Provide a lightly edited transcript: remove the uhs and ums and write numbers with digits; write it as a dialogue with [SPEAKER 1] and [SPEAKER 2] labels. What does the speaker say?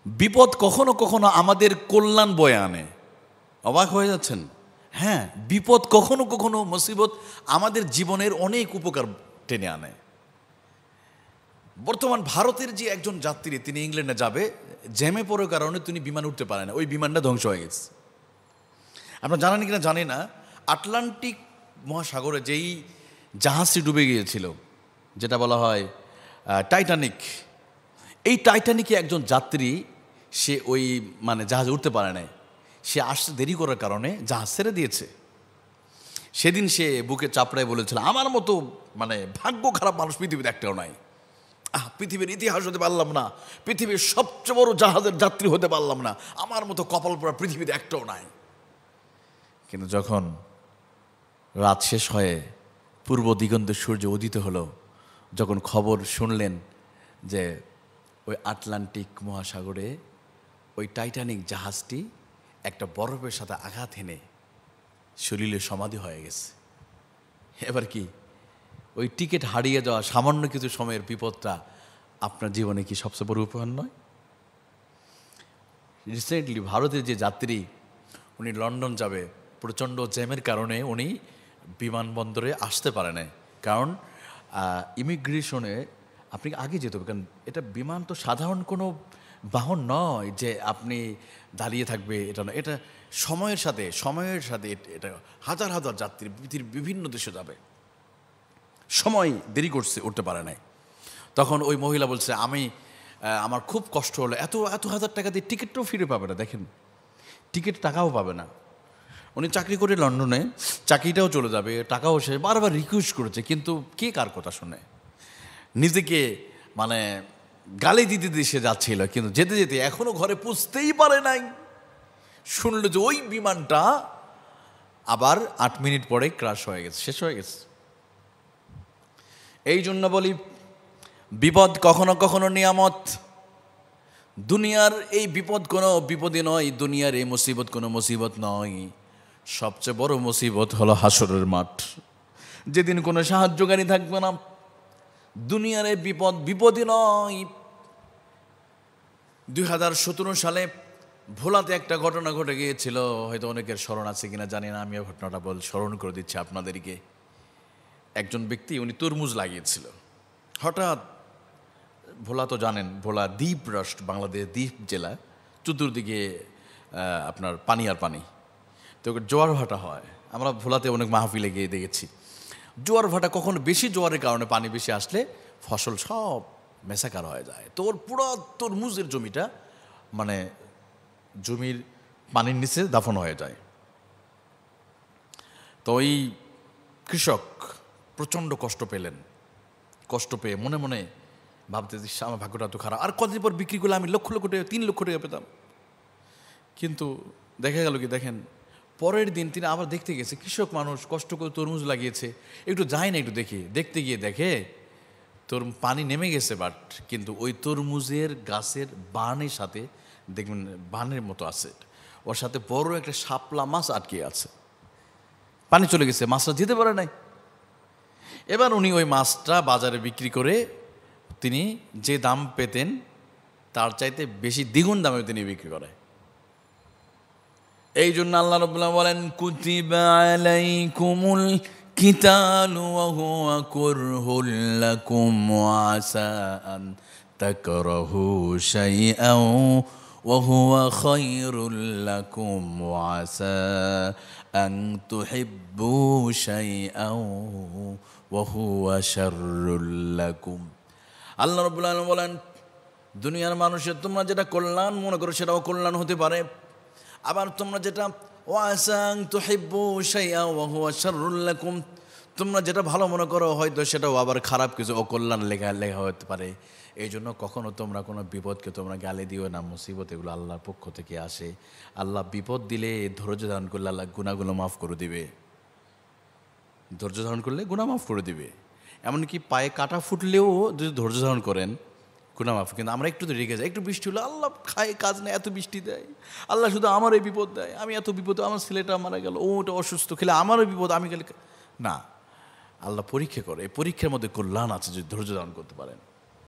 [SPEAKER 1] বিপদ কখনো কখনো আমাদের কল্যাণ বয়ে আনে। অবাক হয়ে যাচ্ছেন? হ্যাঁ, বিপদ কখনো কখনো, মুসিবত আমাদের জীবনের অনেক উপকার টেনে আনে। বর্তমান ভারতের যে একজন যাত্রী, তিনি ইংল্যান্ডে যাবে, জ্যামে পড়ার কারণে তিনি বিমান উঠতে পারে না, ওই বিমানটা ধ্বংস হয়ে গেছে। আপনারা জানেন কিনা জানি না, আটলান্টিক মহাসাগরে যেই জাহাজটি ডুবে গিয়েছিল, যেটা বলা হয় টাইটানিক, এই টাইটানিকে একজন যাত্রী, সে ওই জাহাজে উঠতে পারে নাই, সে আসতে দেরি করার কারণে জাহাজ ছেড়ে দিয়েছে। সেদিন সে বুকে চাপড়ায় বলেছিল, আমার মতো ভাগ্য খারাপ মানুষ পৃথিবীতে একটাও নাই। পৃথিবীর ইতিহাস হতে পারলাম না, পৃথিবীর সবচেয়ে বড় জাহাজের যাত্রী হতে পারলাম না, আমার মতো কপাল পোড়া পৃথিবীতে একটাও নাই। কিন্তু যখন রাত শেষ হয়ে পূর্ব দিগন্তে সূর্য উদিত হলো, যখন খবর শুনলেন যে ওই আটলান্টিক মহাসাগরে ওই টাইটানিক জাহাজটি একটা বরফের সাথে আঘাত হেনে শরীরে সমাধি হয়ে গেছে, এবার কি ওই টিকিট হারিয়ে যাওয়া সামান্য কিছু সময়ের বিপদটা আপনার জীবনে কি সবচেয়ে বড় উপহার নয়? রিসেন্টলি ভারতের যে যাত্রী, উনি লন্ডন যাবে, প্রচণ্ড জ্যামের কারণে উনি বিমানবন্দরে আসতে পারে নাই। কারণ ইমিগ্রেশনে আপনি আগে যেতে হবে, কারণ এটা বিমান তো সাধারণ কোনো বাহন নয় যে আপনি দাঁড়িয়ে থাকবে, এটা নয়। এটা সময়ের সাথে এটা হাজার হাজার যাত্রী পৃথিবীর বিভিন্ন দেশে যাবে, সময় দেরি করছে, উঠতে পারে নাই। তখন ওই মহিলা বলছে, আমার খুব কষ্ট হলো, এত এত হাজার টাকা দিয়ে টিকিটটাও ফিরে পাবে না, দেখেন টিকিট টাকাও পাবে না। উনি চাকরি করে লন্ডনে, চাকরিটাও চলে যাবে, টাকাও সে বারবার রিকোয়েস্ট করেছে, কিন্তু কে কার কথা শুনে, নিজেকে গালি দিতে সে যাচ্ছিল, কিন্তু যেতে যেতে এখনো ঘরে পৌঁছতেই পারে নাই। শুনলো যে ওই বিমানটা আবার 8 মিনিট পরে ক্র্যাশ হয়ে গেছে, শেষ হয়ে গেছে। এই জন্য বলি, বিপদ কখনো কখনো নিয়ামত। দুনিয়ার এই বিপদ কোনো বিপদই নয়, দুনিয়ার এই মুসিবত কোনো মুসিবত নয়। সবচেয়ে বড় মুসিবত হলো হাসরের মাঠ, যেদিন কোনো সাহায্যকারী থাকবে না। দুনিয়ার এই বিপদ বিপদই নয়। 2017 সালে ভোলাতে একটা ঘটনা ঘটে গিয়েছিল, হয়তো অনেকের স্মরণ আছে কিনা জানি না, আমিও ঘটনাটা স্মরণ করে দিচ্ছি আপনাদেরকে। একজন ব্যক্তি, উনি তরমুজ লাগিয়েছিল। হঠাৎ, ভোলা তো জানেন, ভোলা দ্বীপ রাষ্ট্র, বাংলাদেশ দ্বীপ জেলা, চতুর্দিকে আপনার পানি আর পানি, তো জোয়ার ভাটা হয়। আমরা ভোলাতে অনেক মাহফিলে গিয়ে দেখেছি, জোয়ার ভাটা কখনো বেশি জোয়ারের কারণে পানি বেশি আসলে ফসল সব মেসাকার হয়ে যায়। তো ওর পুরো তরমুজের জমিটা জমির পানির নিচে দাফন হয়ে যায়। তো ওই কৃষক প্রচণ্ড কষ্ট পেলেন। কষ্ট পেয়ে মনে মনে ভাবতে, আমার ভাগ্যটা তো খারাপ, আর কতদিন পর বিক্রি করলে আমি লক্ষ লক্ষ টাকা, 3 লক্ষ টাকা পেতাম। কিন্তু দেখা গেল কি, দেখেন পরের দিন তিনি আবার দেখতে গেছে, কৃষক মানুষ কষ্ট করে তরমুজ লাগিয়েছে, একটু যায় না, একটু দেখি। দেখতে গিয়ে দেখে তোর পানি নেমে গেছে, বাট কিন্তু ওই তরমুজের গাছের বানের সাথে দেখবেন বানের মতো আছে, ওর সাথে বড় একটা শাপলা মাছ আটকে আছে। পানি চলে গেছে, মাছটা যেতে পারে নাই। এবার উনি ওই মাছটা বাজারে বিক্রি করে তিনি যে দাম পেতেন তার চাইতে বেশি, দ্বিগুণ দামে তিনি বিক্রি করে। এই জন্য আল্লাহ রাব্বুল আলামিন বলেন, কুতিবা আলাইকুমুল কিতালু ওয়া হুয়া কুরহুল লাকুম ওয়া আসা আন তাকরাহু শাইআন ওয়া হুয়া খায়রুল লাকুম ওয়া আসা আন তুহিব্বু শাইআন ওয়া হুয়া শাররুল লাকুম। আল্লাহ রাব্বুল আলামিন বলেন, দুনিয়ার মানুষের তোমরা যেটা কল্যাণ মনে করো সেটাও কল্যাণ হতে পারে, আবার তোমরা যেটা ওয়াসাং তুহিব্বু শাইআ ওয়া হুয়া শাররুল লাকুম, তোমরা যেটা ভালো মনে করো হয়তো সেটাও আবার খারাপ কিছু অকল্যাণ লেখা হতে পারে। এই জন্য কখনো তোমরা কোনো বিপদকে তোমরা গালি দিও না, মুসিবত এগুলো আল্লাহর পক্ষ থেকে আসে। আল্লাহ বিপদ দিলে ধৈর্য ধারণ করলে আল্লাহ গুনাহগুলো মাফ করে দিবে, ধৈর্য ধারণ করলে গুনাহ মাফ করে দিবে। এমনকি পায়ে কাটা ফুটলেও যদি ধৈর্য ধারণ করেন গুনাহ মাফ। কিন্তু আমরা একটু তো রেগে যাই, একটু বৃষ্টি হলো আল্লাহ খায় কাজ নেই, এত বৃষ্টি দেয়, আল্লাহ শুধু আমার এই বিপদ দেয়, আমি এত বিপদ, আমার ছেলেটা মারা গেল, ওটা অসুস্থ, খেলে আমারও বিপদ, আমি গেলে না। আল্লাহ পরীক্ষা করে, এই পরীক্ষার মধ্যে কল্যাণ আছে যদি ধৈর্য ধারণ করতে পারেন।